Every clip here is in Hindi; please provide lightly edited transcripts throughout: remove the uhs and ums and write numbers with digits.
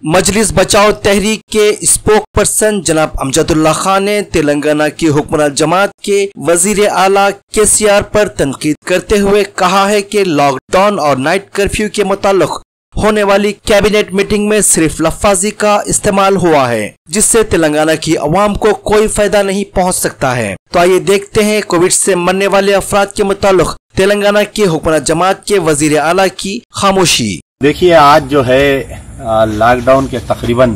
मजलिस बचाओ तहरीक के स्पोक पर्सन जनाब अमजदुल्ला खान ने तेलंगाना की हुक्मरान जमात के वजीर आला केसीआर पर तनकीद करते हुए कहा है कि लॉकडाउन और नाइट कर्फ्यू के मुताल्लिक होने वाली कैबिनेट मीटिंग में सिर्फ लफ्जाजी का इस्तेमाल हुआ है, जिससे तेलंगाना की अवाम को कोई फायदा नहीं पहुंच सकता है। तो आइए देखते हैं कोविड से मरने वाले अफराद के मुताल्लिक तेलंगाना की हुक्मरान जमात के वजीर आला की खामोशी। देखिए, आज जो है लॉकडाउन के तकरीबन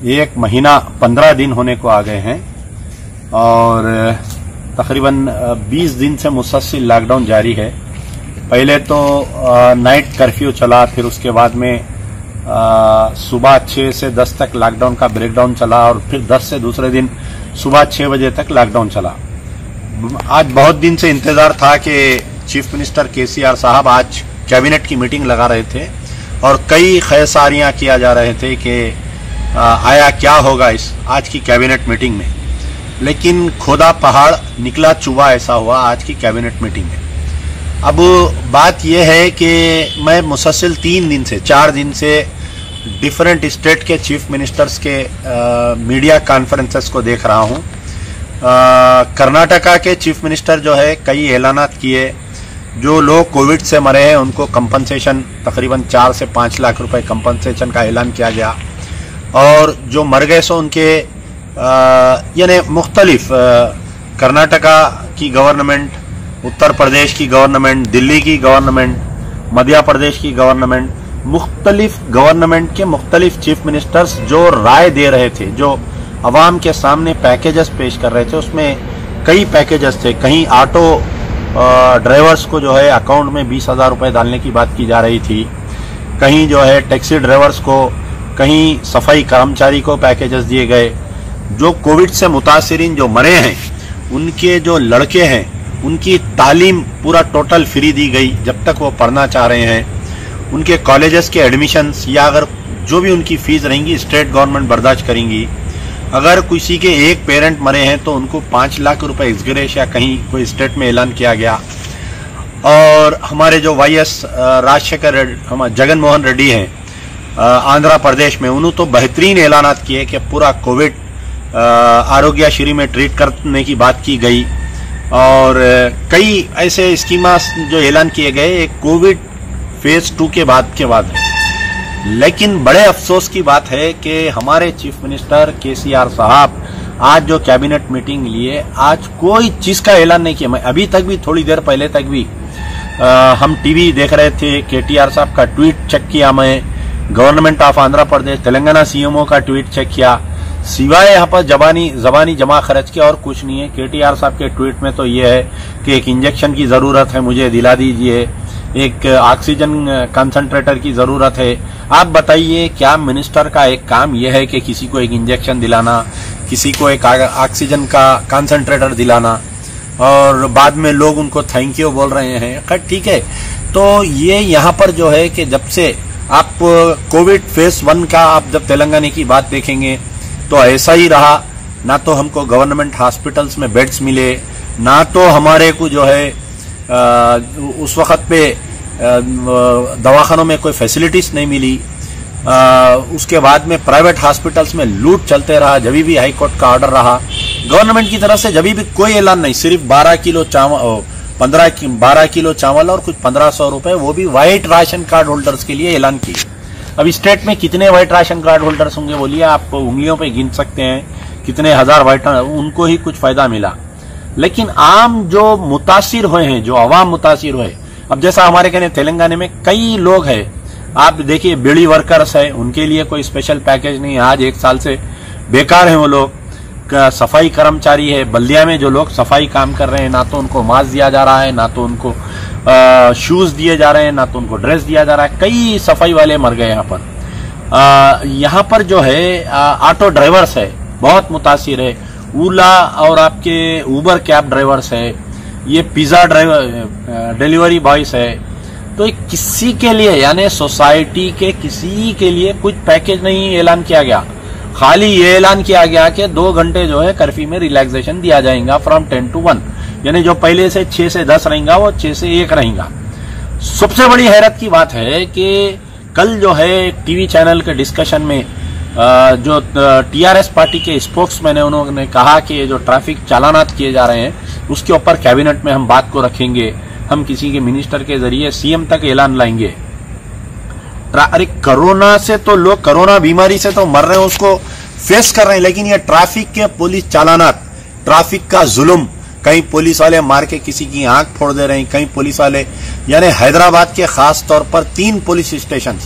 1 महीना 15 दिन होने को आ गए हैं और तकरीबन 20 दिन से मुसलसल लॉकडाउन जारी है। पहले तो नाइट कर्फ्यू चला, फिर उसके बाद में सुबह 6 से 10 तक लॉकडाउन का ब्रेकडाउन चला और फिर 10 से दूसरे दिन सुबह 6 बजे तक लॉकडाउन चला। आज बहुत दिन से इंतजार था कि चीफ मिनिस्टर केसीआर साहब आज कैबिनेट की मीटिंग लगा रहे थे और कई ख़ैसारियां किया जा रहे थे कि आया क्या होगा इस आज की कैबिनेट मीटिंग में, लेकिन खोदा पहाड़ निकला चूहा ऐसा हुआ आज की कैबिनेट मीटिंग में। अब बात यह है कि मैं मुसलसल 4 दिन से डिफरेंट स्टेट के चीफ मिनिस्टर्स के मीडिया कॉन्फ्रेंसेस को देख रहा हूं। कर्नाटका के चीफ मिनिस्टर जो है कई ऐलानात किए, जो लोग कोविड से मरे हैं उनको कंपनसेशन तकरीबन 4 से 5 लाख रुपए कंपनसेशन का ऐलान किया गया और जो मर गए सो उनके यानी मुख्तलिफ कर्नाटका की गवर्नमेंट, उत्तर प्रदेश की गवर्नमेंट, दिल्ली की गवर्नमेंट, मध्य प्रदेश की गवर्नमेंट, मुख्तलिफ गवर्नमेंट के मुख्तलिफ चीफ मिनिस्टर्स जो राय दे रहे थे, जो अवाम के सामने पैकेजेस पेश कर रहे थे, उसमें कई पैकेजेस थे। कहीं ऑटो ड्राइवर्स को जो है अकाउंट में 20,000 रुपए डालने की बात की जा रही थी, कहीं जो है टैक्सी ड्राइवर्स को, कहीं सफाई कर्मचारी को पैकेजेस दिए गए। जो कोविड से मुतासिरीन जो मरे हैं उनके जो लड़के हैं उनकी तालीम पूरा टोटल फ्री दी गई जब तक वो पढ़ना चाह रहे हैं। उनके कॉलेजेस के एडमिशन्स या अगर जो भी उनकी फीस रहेंगी स्टेट गवर्नमेंट बर्दाश्त करेंगी। अगर किसी के एक पेरेंट मरे हैं तो उनको 5 लाख रुपए एक्सग्रेश या कहीं कोई स्टेट में ऐलान किया गया। और हमारे जो वाईएस राजशेखर जगन मोहन रेड्डी हैं आंध्र प्रदेश में, उन्होंने तो बेहतरीन ऐलानात किए कि पूरा कोविड आरोग्य श्री में ट्रीट करने की बात की गई और कई ऐसे स्कीमास जो ऐलान किए गए एक कोविड फेज 2 के बाद है। लेकिन बड़े अफसोस की बात है कि हमारे चीफ मिनिस्टर केसीआर साहब आज जो कैबिनेट मीटिंग लिए, आज कोई चीज का ऐलान नहीं किया। मैं अभी तक भी, थोड़ी देर पहले तक भी हम टीवी देख रहे थे, केटीआर साहब का ट्वीट चेक किया, मैं government of Andhra Pradesh Telangana CMO का ट्वीट चेक किया, सिवाय यहाँ पर जबानी जमा खर्च के और कुछ नहीं है। केटीआर साहब के ट्वीट में तो ये है कि एक इंजेक्शन की जरूरत है, मुझे दिला दीजिए, एक ऑक्सीजन कंसंट्रेटर की जरूरत है। आप बताइए, क्या मिनिस्टर का एक काम यह है कि किसी को एक इंजेक्शन दिलाना, किसी को एक ऑक्सीजन का कंसंट्रेटर दिलाना और बाद में लोग उनको थैंक यू बोल रहे हैं? खैर ठीक है। तो ये यहाँ पर जो है कि जब से आप कोविड फेज 1 का आप जब तेलंगाना की बात देखेंगे तो ऐसा ही रहा। ना तो हमको गवर्नमेंट हॉस्पिटल्स में बेड्स मिले, ना तो हमारे को जो है उस वक्त पे दवाखानों में कोई फैसिलिटीज नहीं मिली। उसके बाद में प्राइवेट हॉस्पिटल्स में लूट चलते रहा, जब भी हाई कोर्ट का ऑर्डर रहा। गवर्नमेंट की तरफ से जब भी कोई ऐलान नहीं, सिर्फ 12 किलो चावल और कुछ 1500 रुपए, वो भी व्हाइट राशन कार्ड होल्डर्स के लिए ऐलान किए। अब स्टेट में कितने व्हाइट राशन कार्ड होल्डर्स होंगे बोलिए, आप उंगलियों पे गिन सकते हैं कितने हजार व्हाइट, उनको ही कुछ फायदा मिला। लेकिन आम जो मुतासिर हुए हैं, जो अवाम मुतासिर हुए, अब जैसा हमारे कहने तेलंगाना में कई लोग हैं, आप देखिए बीड़ी वर्कर्स है, उनके लिए कोई स्पेशल पैकेज नहीं है, आज 1 साल से बेकार है वो लोग। सफाई कर्मचारी है, बल्दिया में जो लोग सफाई काम कर रहे हैं, ना तो उनको मास्क दिया जा रहा है, ना तो उनको शूज दिए जा रहे हैं, ना तो उनको ड्रेस दिया जा रहा है। कई सफाई वाले मर गए यहाँ पर जो है ऑटो ड्राइवर्स है बहुत मुतासिर है, ओला और आपके उबर कैब ड्राइवर्स है, ये पिज्जा ड्राइवर डिलीवरी बॉयज है। तो किसी के लिए यानी सोसाइटी के किसी के लिए कुछ पैकेज नहीं ऐलान किया गया। खाली ये ऐलान किया गया कि 2 घंटे जो है कर्फ्यू में रिलैक्सेशन दिया जाएगा फ्रॉम 10 to 1, यानी जो पहले से 6 से 10 रहेगा वो 6 से 1 रहेगा। सबसे बड़ी हैरत की बात है कि कल जो है टीवी चैनल के डिस्कशन में जो टीआरएस पार्टी के स्पोक्समैन है उन्होंने कहा कि ये जो ट्रैफिक चालानात किए जा रहे हैं उसके ऊपर कैबिनेट में हम बात को रखेंगे, हम किसी के मिनिस्टर के जरिए सीएम तक ऐलान लाएंगे। अरे कोरोना से तो लोग कोरोना बीमारी से तो मर रहे हैं, उसको फेस कर रहे हैं, लेकिन ये ट्रैफिक के पुलिस चालानात, ट्रैफिक का जुल्म, कहीं पुलिस वाले मार के किसी की आंख फोड़ दे रहे हैं, कहीं पुलिस वाले, यानी हैदराबाद के खास तौर पर 3 पुलिस स्टेशन,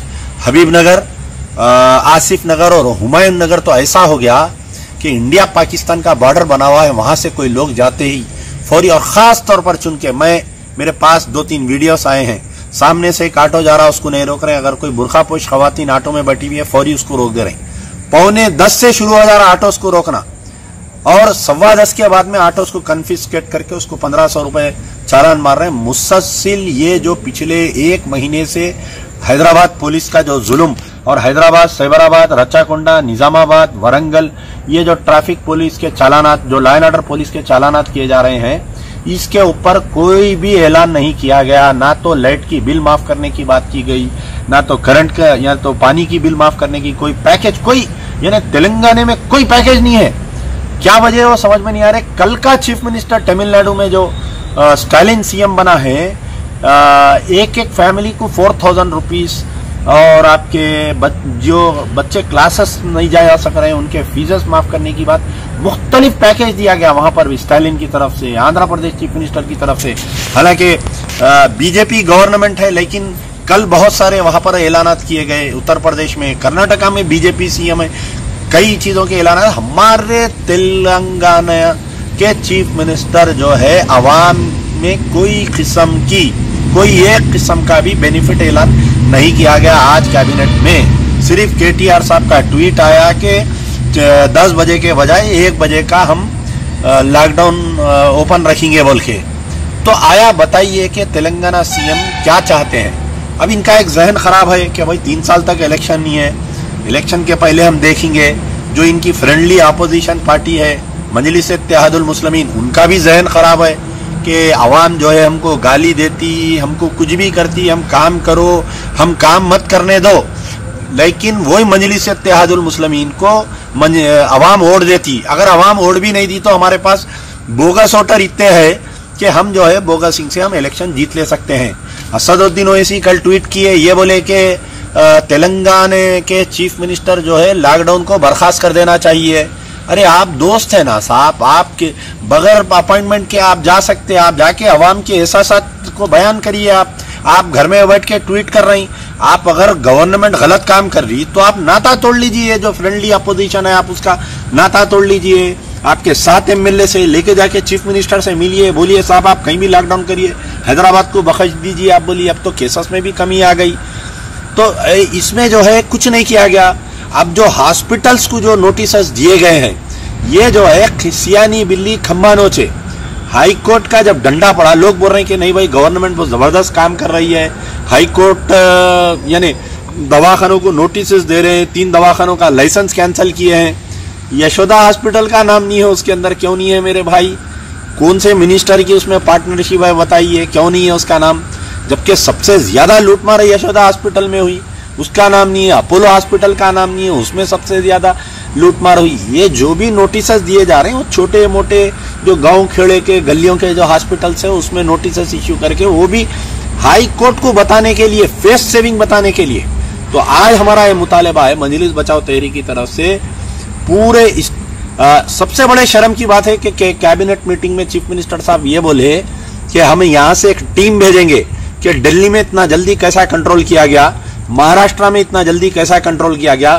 हबीबनगर, आसिफ नगर और हुमायूं नगर, तो ऐसा हो गया कि इंडिया पाकिस्तान का बॉर्डर बना हुआ है, वहां से कोई लोग जाते ही फौरी, और खास तौर पर चुन के, मेरे पास 2-3 वीडियोस आए हैं, सामने से एक ऑटो जा रहा है उसको नहीं रोक रहे, अगर कोई बुरखापोश खवातीन ऑटो में बैठी हुई है फौरी उसको रोक दे रहे हैं। 9:45 से शुरू हो जा रहा ऑटोस को रोकना, और 10:15 के बाद में ऑटोस को कन्फिस्केट करके उसको 1500 रुपए चालान मार रहे हैं। मुसलसिल ये जो पिछले 1 महीने से हैदराबाद पुलिस का जो जुल्म, और हैदराबाद, सैबराबाद, रच्चाकोंडा, निजामाबाद, वरंगल, ये जो ट्रैफिक पुलिस के चालानात, जो लॉ एंड ऑर्डर पुलिस के चालानात किए जा रहे हैं, इसके ऊपर कोई भी ऐलान नहीं किया गया। ना तो लाइट की बिल माफ करने की बात की गई, ना तो करंट का या तो पानी की बिल माफ करने की कोई पैकेज, कोई, यानी तेलंगाना में कोई पैकेज नहीं है। क्या वजह है वो समझ में नहीं आ रहा। कल का चीफ मिनिस्टर तमिलनाडु में जो स्टालिन सीएम बना है, एक फैमिली को 4000 रुपीज, और आपके जो बच्चे क्लासेस नहीं जा सक रहे हैं उनके फीसेस माफ करने की बात, मुख्तलिफ पैकेज दिया गया वहां पर भी स्टालिन की तरफ से, आंध्र प्रदेश चीफ मिनिस्टर की तरफ से। हालांकि बीजेपी गवर्नमेंट है, लेकिन कल बहुत सारे वहां पर ऐलानात किए गए। उत्तर प्रदेश में, कर्नाटका में बीजेपी सीएम है, कई चीजों के ऐलान। हमारे तेलंगाना के चीफ मिनिस्टर जो है अवाम में कोई एक किस्म का भी बेनिफिट ऐलान नहीं किया गया। आज कैबिनेट में सिर्फ केटीआर साहब का ट्वीट आया कि 10 बजे के बजाय 1 बजे का हम लॉकडाउन ओपन रखेंगे बोल के। तो आया बताइए कि तेलंगाना सीएम क्या चाहते हैं। अब इनका एक जहन खराब है कि भाई 3 साल तक इलेक्शन नहीं है, इलेक्शन के पहले हम देखेंगे। जो इनकी फ्रेंडली अपोजिशन पार्टी है मजलिस इत्तेहादुल मुस्लिमीन, उनका भी जहन खराब है कि आवाम जो है हमको गाली देती, हमको कुछ भी करती, हम काम करो, हम काम मत करने दो। लेकिन वही मजलिस इत्तेहादुल मुस्लिमीन को आवाम वोट देती। अगर आवाम वोट भी नहीं दी तो हमारे पास बोगस वोटर इतने हैं कि हम जो है बोगस सिंह से हम इलेक्शन जीत ले सकते हैं। असदुद्दीन ओवैसी कल ट्वीट किए, ये बोले कि तेलंगाना के चीफ मिनिस्टर जो है लॉकडाउन को बर्खास्त कर देना चाहिए। अरे आप दोस्त है ना साहब, आपके बगैर अपॉइंटमेंट के आप जा सकते हैं, आप जाके अवाम के एहसासात को बयान करिए। आप घर में बैठ के ट्वीट कर रही, आप अगर गवर्नमेंट गलत काम कर रही तो आप नाता तोड़ लीजिए, जो फ्रेंडली अपोजिशन है आप उसका नाता तोड़ लीजिए। आपके 7 एमएलए से लेके जाके चीफ मिनिस्टर से मिलिए, बोलिए साहब आप कहीं भी लॉकडाउन करिए, हैदराबाद को बख्श दीजिए। आप बोलिए अब तो केसेस में भी कमी आ गई। तो इसमें जो है कुछ नहीं किया गया। अब जो हॉस्पिटल्स को जो नोटिस दिए गए हैं, ये जो है खिसियानी बिल्ली खम्बा नोचे। हाई कोर्ट का जब डंडा पड़ा, लोग बोल रहे हैं कि नहीं भाई गवर्नमेंट बहुत जबरदस्त काम कर रही है। हाई कोर्ट यानी दवाखानों को नोटिस दे रहे हैं, 3 दवाखानों का लाइसेंस कैंसिल किए हैं। यशोदा हॉस्पिटल का नाम नहीं है उसके अंदर, क्यों नहीं है मेरे भाई? कौन से मिनिस्टर की उसमें पार्टनरशिप है बताइए, क्यों नहीं है उसका नाम? जबकि सबसे ज्यादा लूटमार यशोदा हॉस्पिटल में हुई, उसका नाम नहीं है। अपोलो हॉस्पिटल का नाम नहीं है, उसमें सबसे ज्यादा लूटमार हुई। ये जो भी नोटिस दिए जा रहे हैं वो छोटे मोटे जो गांव खेड़े के गलियों के जो हॉस्पिटल्स है उसमें नोटिस इश्यू करके, वो भी हाई कोर्ट को बताने के लिए, फेस सेविंग बताने के लिए। तो आज हमारा ये मुतालबा है मजलिस बचाओ तहरीक की तरफ से, पूरे सबसे बड़े शर्म की बात है कि कैबिनेट मीटिंग में चीफ मिनिस्टर साहब ये बोले कि हम यहाँ से एक टीम भेजेंगे कि दिल्ली में इतना जल्दी कैसा कंट्रोल किया गया, महाराष्ट्र में इतना जल्दी कैसा कंट्रोल किया गया,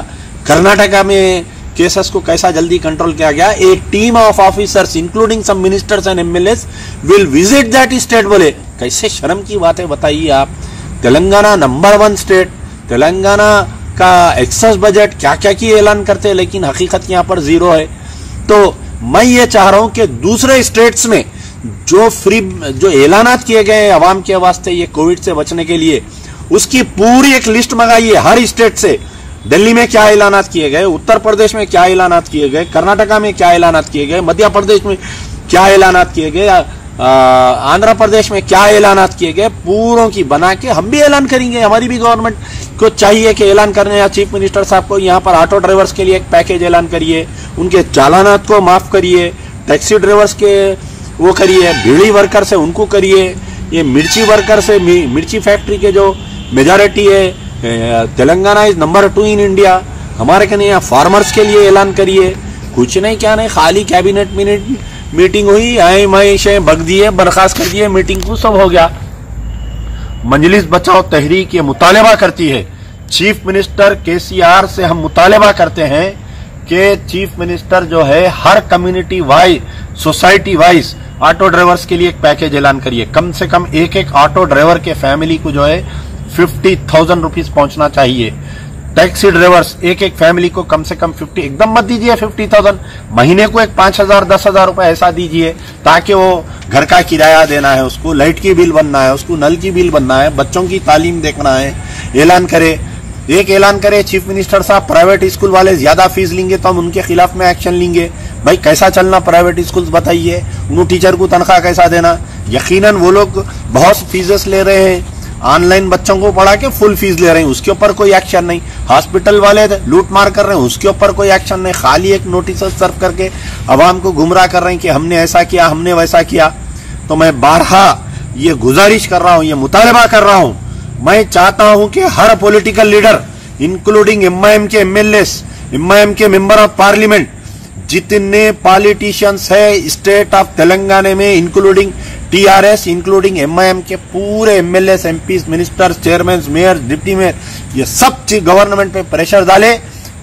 कर्नाटका में केसेस को कैसा जल्दी कंट्रोल किया गया। A team of officers including some ministers and MLAs will visit that state. बोले कैसे शर्म की बात है बताइए आप। तेलंगाना नंबर 1 स्टेट, तेलंगाना का एक्सेस बजट क्या क्या की ऐलान करते हैं, लेकिन हकीकत यहाँ पर 0 है। तो मैं ये चाह रहा हूं कि दूसरे स्टेट्स में जो ऐलानात किए गए अवाम के वास्ते ये कोविड से बचने के लिए, उसकी पूरी एक लिस्ट मंगाइए हर स्टेट से। दिल्ली में क्या ऐलानात किए गए, उत्तर प्रदेश में क्या ऐलानात किए गए, कर्नाटका में क्या ऐलानात किए गए, मध्य प्रदेश में क्या ऐलानात किए गए, आंध्र प्रदेश में क्या ऐलानात किए गए, पूरों की बना के हम भी ऐलान करेंगे। हमारी भी गवर्नमेंट को चाहिए कि ऐलान करने या चीफ मिनिस्टर साहब को यहाँ पर ऑटो ड्राइवर्स के लिए एक पैकेज ऐलान करिए, उनके चालानात को माफ करिए, टैक्सी ड्राइवर्स के वो करिए, बीड़ी वर्कर से उनको करिए, ये मिर्ची वर्कर से मिर्ची फैक्ट्री के जो मेजॉरिटी है, Telangana is number 2 in India, हमारे कहने यहाँ फार्मर्स के लिए ऐलान करिए। कुछ नहीं क्या नहीं, खाली कैबिनेट मीटिंग हुई, आई मई से बग दिए, बर्खास्त कर दिए, मीटिंग को सब हो गया। मजलिस बचाओ तहरीक ये मुतालबा करती है, चीफ मिनिस्टर केसीआर से हम मुतालबा करते हैं कि चीफ मिनिस्टर जो है हर community wise, society wise auto drivers के लिए एक पैकेज ऐलान करिए। कम से कम एक एक ऑटो ड्राइवर के फैमिली को जो है 50,000 रुपीज पहुंचना चाहिए। टैक्सी ड्राइवर्स एक एक फैमिली को कम से कम 50, एकदम मत दीजिए 50,000, महीने को एक 5,000 10,000 रुपए ऐसा दीजिए, ताकि वो घर का किराया देना है, उसको लाइट की बिल बनना है, उसको नल की बिल बनना है, बच्चों की तालीम देखना है। ऐलान करे, एक ऐलान करे चीफ मिनिस्टर साहब, प्राइवेट स्कूल वाले ज्यादा फीस लेंगे तो हम उनके खिलाफ में एक्शन लेंगे। भाई कैसा चलना प्राइवेट स्कूल बताइए, उन टीचर को तनख्वाह कैसा देना? यकीनन वो लोग बहुत फीसेस ले रहे हैं, ऑनलाइन बच्चों को पढ़ा के फुल फीस ले रहे हैं, उसके ऊपर कोई एक्शन नहीं। हॉस्पिटल वाले लूट मार कर रहे हैं, उसके ऊपर कोई एक्शन नहीं, खाली एक नोटिस सर्व करके अवाम को गुमराह कर रहे हैं कि हमने ऐसा किया, हमने वैसा किया। तो मैं बारहा ये गुजारिश कर रहा हूं, ये मुतालबा कर रहा हूं, मैं चाहता हूं कि हर पॉलिटिकल लीडर इंक्लूडिंग एमआईएम के एमएलएस, एमआईएम के मेंबर ऑफ पार्लियामेंट, जितने पॉलिटिशियंस है स्टेट ऑफ तेलंगाना में, इंक्लूडिंग टीआरएस, इंक्लूडिंग एमआईएम के पूरे MLAs, MPs, ministers, chairman, mayor, deputy mayor, ये सब चीज गवर्नमेंट पे प्रेशर डाले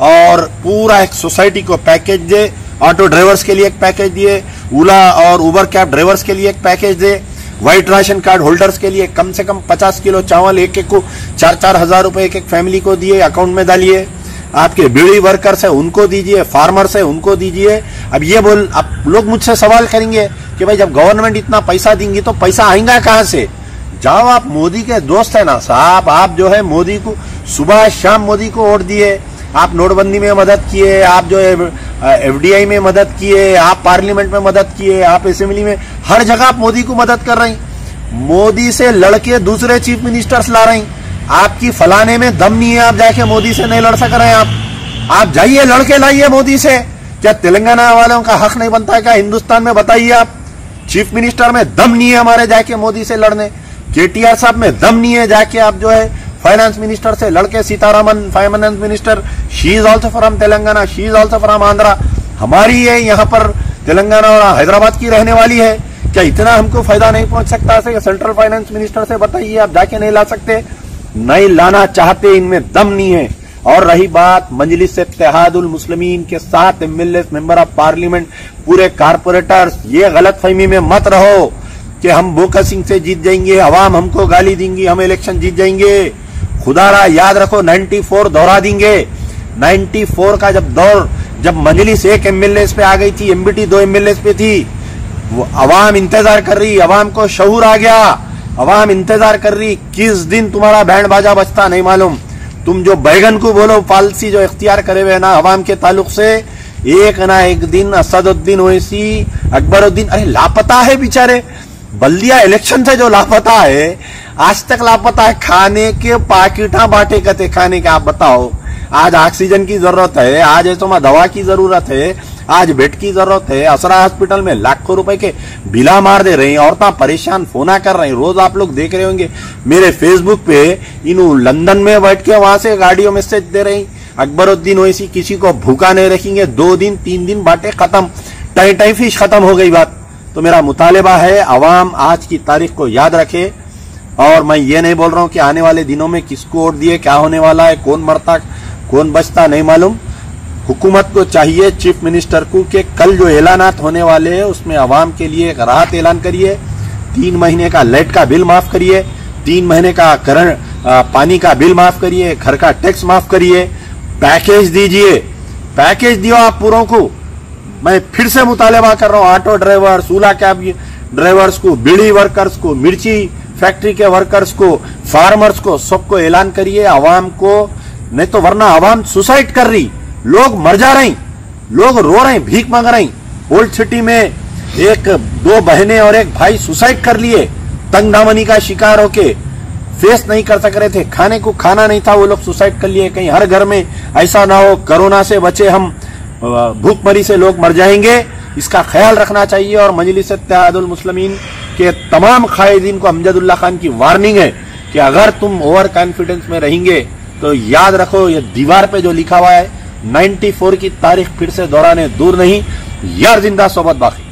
और पूरा एक सोसाइटी को पैकेज दे। ऑटो ड्राइवर्स के लिए एक पैकेज दिए, ओला और उबर कैब ड्राइवर्स के लिए एक पैकेज दे, व्हाइट राशन कार्ड होल्डर्स के लिए कम से कम 50 किलो चावल एक एक को 4-4 हजार रुपए एक एक फैमिली को दिए, अकाउंट में डालिए। आपके बीड़ी वर्कर्स है उनको दीजिए, फार्मर्स है उनको दीजिए। अब ये अब लोग मुझसे सवाल करेंगे कि भाई जब गवर्नमेंट इतना पैसा देंगी तो पैसा आएगा कहां से? जाओ, आप मोदी के दोस्त है ना साहब, आप जो है मोदी को सुबह शाम मोदी को वोट दिए, आप नोटबंदी में मदद किए, आप जो है एफडीआई में मदद किए, आप पार्लियामेंट में मदद किए, आप असेंबली में, हर जगह आप मोदी को मदद कर रही। मोदी से लड़के दूसरे चीफ मिनिस्टर्स ला रही, आपकी फलाने में दम नहीं है, आप जाके मोदी से नहीं लड़ सक रहे हैं। आप जाइए लड़के लाइए मोदी से। क्या तेलंगाना वालों का हक नहीं बनता है क्या हिंदुस्तान में? बताइए आप। चीफ मिनिस्टर में दम नहीं है हमारे जाके मोदी से लड़ने, केटीआर साहब में दम नहीं है जाके आप जो है फाइनेंस मिनिस्टर से लड़के। Sitharaman finance minister, she is also from Telangana, she is also from Andhra, हमारी है यहाँ पर तेलंगाना और हैदराबाद की रहने वाली है। क्या इतना हमको फायदा नहीं पहुंच सकता है? सेंट्रल फाइनेंस मिनिस्टर से बताइए, आप जाके नहीं ला सकते? नहीं लाना चाहते, इनमें दम नहीं है। और रही बात मजलिस इत्तेहादुल मुस्लिमीन के 7 एमएलए, मेंबर ऑफ पार्लियामेंट, पूरे कारपोरेटर्स, ये गलतफहमी में मत रहो कि हम बोका सिंह से जीत जाएंगे, अवाम हमको गाली देंगी, हम इलेक्शन जीत जाएंगे। खुदारा याद रखो 94 दोहरा देंगे। 94 का जब दौर, जब मजलिस 1 एमएलए पे आ गई थी, एमबीटी 2 एमएलए पे थी, वो अवाम इंतजार कर रही, अवाम को शऊर आ गया, अवाम इंतजार कर रही किस दिन तुम्हारा बैंड बाजा बजता नहीं मालूम। तुम जो बैगन को बोलो पॉलिसी जो इख्तियार करे हुए ना अवाम के ताल्लुक से, एक ना एक दिन असदुद्दीन ओवैसी, अकबरुद्दीन, अरे लापता है बेचारे, बल्दिया इलेक्शन से जो लापता है, आज तक लापता है। खाने के पाकिटा बांटे कते खाने के, आप बताओ। आज ऑक्सीजन की जरूरत है, आज ऐसा दवा की जरूरत है, आज बेड की जरूरत है। असरा हॉस्पिटल में लाखों रुपए के बिला मार दे रही हैं, औरतें परेशान फोना कर रही हैं। रोज आप लोग देख रहे होंगे मेरे फेसबुक पे, इन लंदन में बैठ के वहां से गाड़ियों मैसेज दे रही, अकबरुद्दीन ओवैसी किसी को भूखा नहीं रखेंगे, 2 दिन 3 दिन बांटे खत्म, टाई फिश खत्म हो गई बात। तो मेरा मुतालिबा है अवाम आज की तारीख को याद रखे। और मैं ये नहीं बोल रहा हूं कि आने वाले दिनों में किसको वोट दिए, क्या होने वाला है, कौन मरता कौन बचता नहीं मालूम। हुकूमत को चाहिए, चीफ मिनिस्टर को, कि कल जो ऐलानात होने वाले हैं उसमें अवाम के लिए एक राहत ऐलान करिए। 3 महीने का लाइट का बिल माफ करिए, 3 महीने का पानी का बिल माफ करिए, घर का टैक्स माफ करिए, पैकेज दीजिए, पैकेज दियो आप पूरों को। मैं फिर से मुतालिबा कर रहा हूं, ऑटो ड्राइवर्स, ओला कैब ड्राइवर्स को, बीड़ी वर्कर्स को, मिर्ची फैक्ट्री के वर्कर्स को, फार्मर्स को, सबको ऐलान करिए अवाम को। नहीं तो वरना अवाम सुसाइड कर रही, लोग मर जा रहे, लोग रो रहे, भीख मांग रहे। ओल्ड सिटी में 2 बहनें और 1 भाई सुसाइड कर लिए, तंग दामनी का शिकार होके। फेस नहीं कर सक रहे थे, खाने को खाना नहीं था, वो लोग सुसाइड कर लिए। कहीं हर घर में ऐसा ना हो कोरोना से बचे हम, भूखमरी से लोग मर जाएंगे, इसका ख्याल रखना चाहिए। और मजलिस इत्तेहादुल मुस्लिमीन के तमाम कायदीन को अमजदुल्ला खान की वार्निंग है कि अगर तुम ओवर कॉन्फिडेंस में रहेंगे तो याद रखो, ये दीवार पे जो लिखा हुआ है 94 की तारीख फिर से दोहराने दूर नहीं, यार जिंदा सोबत बाकी।